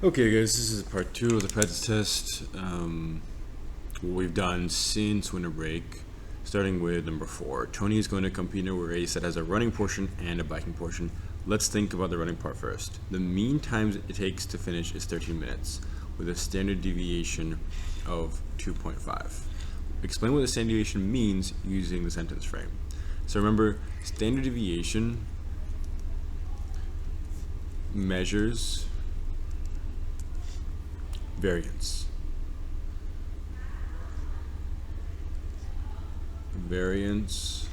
Okay, guys, this is part two of the practice test. What we've done since winter break, starting with number 4. Tony is going to compete in a race that has a running portion and a biking portion. Let's think about the running part first. The mean time it takes to finish is 13 minutes, with a standard deviation of 2.5. Explain what the standard deviation means using the sentence frame. So remember, standard deviation measures variance. Variance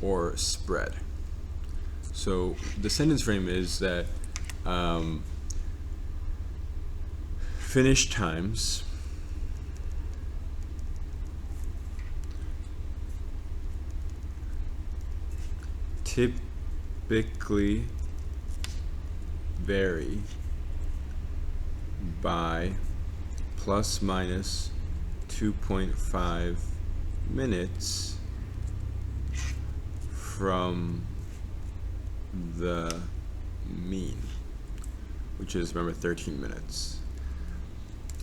or spread. So the sentence frame is that finish times typically vary by plus minus 2.5 minutes from the mean, which is, remember, 13 minutes.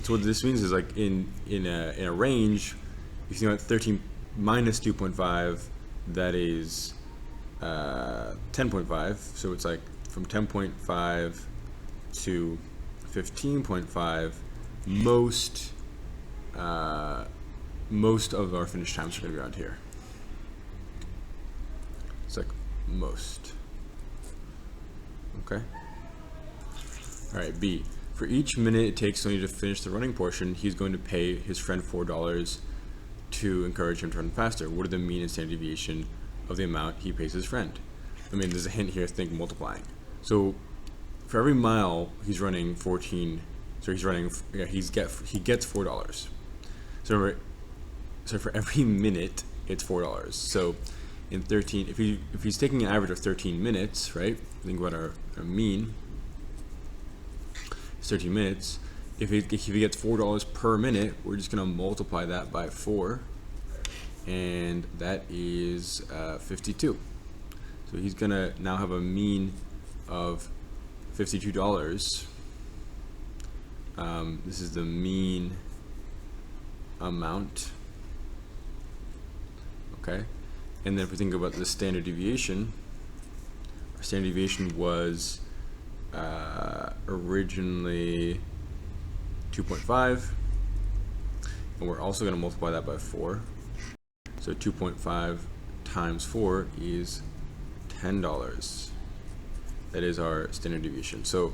So what this means is, like, in a range, if you think about 13 minus 2.5, that is 10.5. So it's like from 10.5 to 15.5. Most of our finish times are going to be around here. It's like most. Okay. All right. B. For each minute it takes Tony to finish the running portion, he's going to pay his friend $4 to encourage him to run faster. What are the mean and standard deviation of the amount he pays his friend? I mean, there's a hint here. Think multiplying. So for every mile he's running 14. So he's running. Yeah, he gets $4. So remember, so for every minute it's $4. So in 13, if he's taking an average of 13 minutes, right? Think about our mean. It's 13 minutes. If he gets $4 per minute, we're just gonna multiply that by 4, and that is 52. So he's gonna now have a mean of $52. This is the mean amount. Okay, and then if we think about the standard deviation, our standard deviation was originally 2.5, and we're also going to multiply that by 4. So 2.5 times 4 is $10. That is our standard deviation. So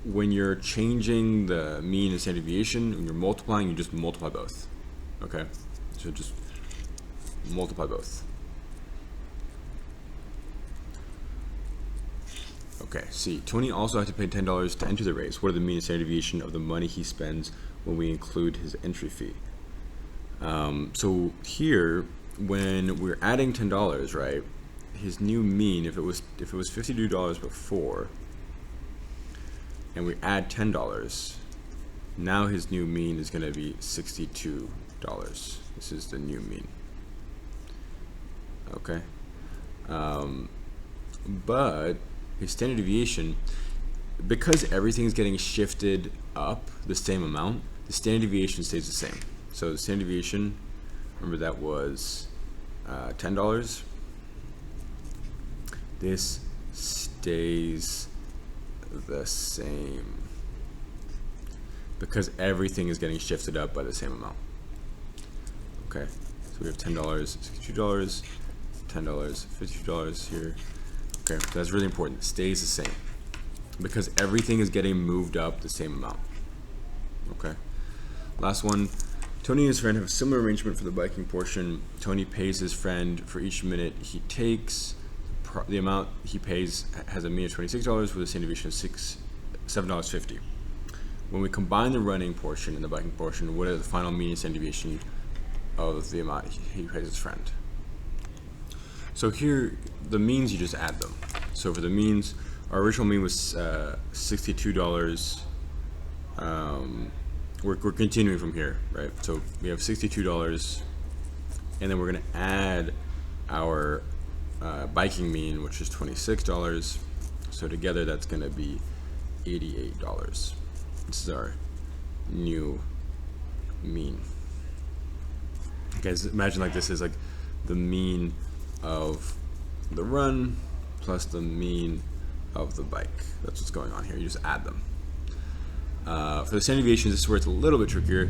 when you're changing the mean and standard deviation, when you're multiplying, you just multiply both. Okay, so just multiply both. Okay, C. Tony also had to pay $10 to enter the race. What are the mean and standard deviation of the money he spends when we include his entry fee? So here, when we're adding $10, right, his new mean, if it was $52 before, and we add $10, now his new mean is going to be $62. This is the new mean. Okay, but his standard deviation, because everything's getting shifted up the same amount, the standard deviation stays the same. So the standard deviation, remember, that was $10. This stays the same because everything is getting shifted up by the same amount. Okay, so we have $10, $62, $10, $52 here. Okay, so that's really important. It stays the same because everything is getting moved up the same amount. Okay, last one. Tony and his friend have a similar arrangement for the biking portion. Tony pays his friend for each minute he takes. The amount he pays has a mean of $26 with a standard deviation of $7.50. When we combine the running portion and the biking portion, what are the final mean and standard deviation of the amount he pays his friend? So here, the means, you just add them. So for the means, our original mean was $62. We're continuing from here, right? So we have $62, and then we're going to add our biking mean, which is $26. So together, that's going to be $88. This is our new mean. Okay, so imagine like this is like the mean of the run plus the mean of the bike. That's what's going on here. You just add them. For the standard deviations, this is where it's a little bit trickier.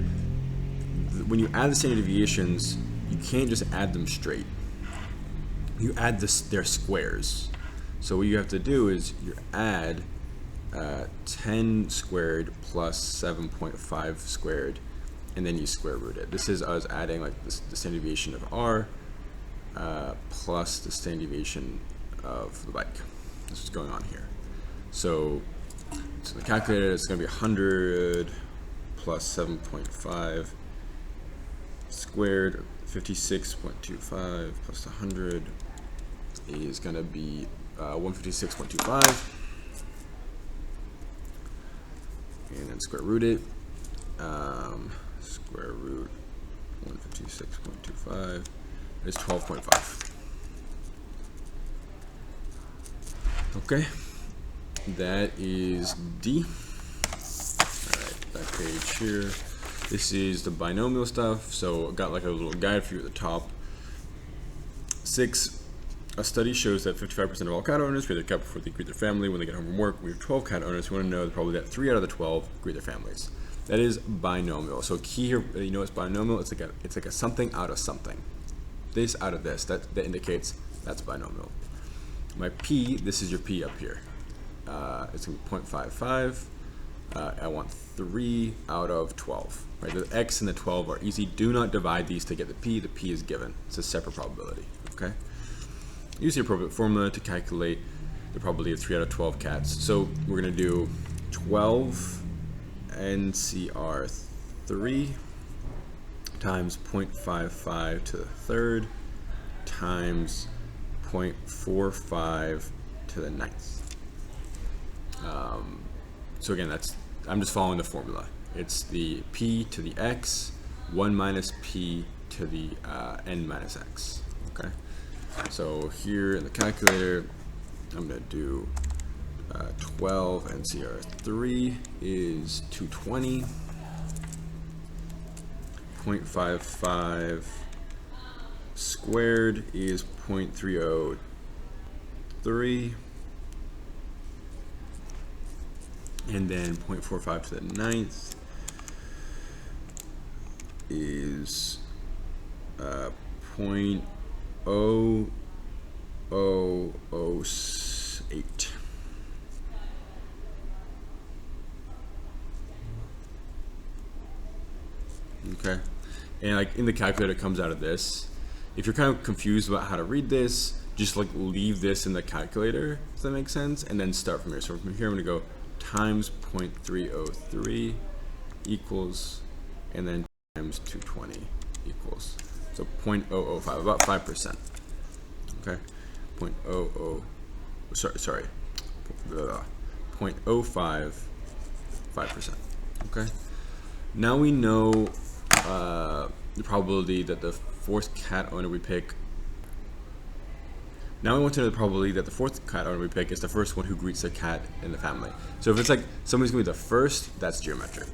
When you add the standard deviations, you can't just add them straight. You add their squares. So what you have to do is you add 10 squared plus 7.5 squared, and then you square root it. This is us adding like the standard deviation of r plus the standard deviation of the bike. This is going on here. So the calculator is going to be 100 plus 7.5 squared, 56.25 plus 100 is going to be 156.25, and then square root it. Square root 156.25 is 12.5. Okay, that is D. Alright, back page here. This is the binomial stuff. So I got like a little guide for you at the top. 6. A study shows that 55% of all cat owners greet their cat before they greet their family when they get home from work. We have 12 cat owners who want to know probably that 3 out of the 12 greet their families. That is binomial. So key here, you know, it's binomial. It's like a something out of something. This out of this. That indicates that's binomial. My P, this is your P up here. It's going to be 0.55. I want 3 out of 12. Right? The X and the 12 are easy. Do not divide these to get the P. The P is given. It's a separate probability. Okay. Use the appropriate formula to calculate the probability of 3 out of 12 cats. So we're going to do 12 NCR3 times 0.55 to the third times 0.45 to the ninth. So again, I'm just following the formula. It's the P to the X, 1 minus P to the N minus X. Okay. So here in the calculator, I'm going to do 12 NCR3 is 220. 0.55 squared is 0.303. And then 0.45 to the ninth is 0.0008. Okay, and like in the calculator it comes out of this. If you're kind of confused about how to read this, just like leave this in the calculator, if that makes sense, and then start from here. So from here I'm going to go times 0.303 equals, and then times 220 equals. So 0.005, about 5%. Okay, 0.05, 5%. Okay, now we know the probability that the fourth cat owner we pick. Now we want to know the probability that the fourth cat owner we pick is the first one who greets a cat in the family. So if it's like somebody's going to be the first, that's geometric.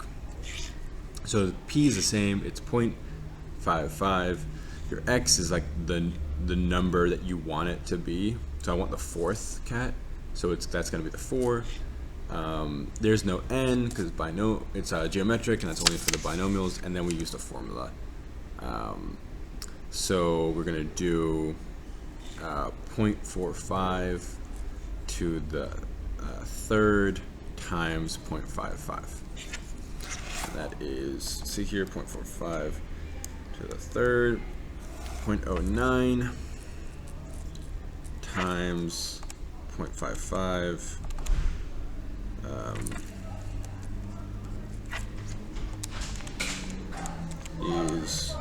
So the P is the same. It's 0.55. Your X is like the number that you want it to be. So I want the fourth cat. So that's going to be the 4. There's no N because it's geometric, and that's only for the binomials. And then we use the formula. So we're going to do 0.45 to the third times 0.55. And that is, see here, 0.45 to the third, 0.09 times 0.55 is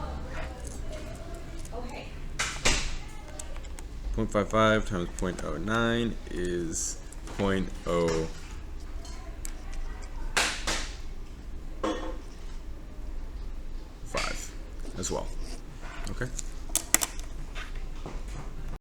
0.55 times 0.09 is 0.05 as well. Okay.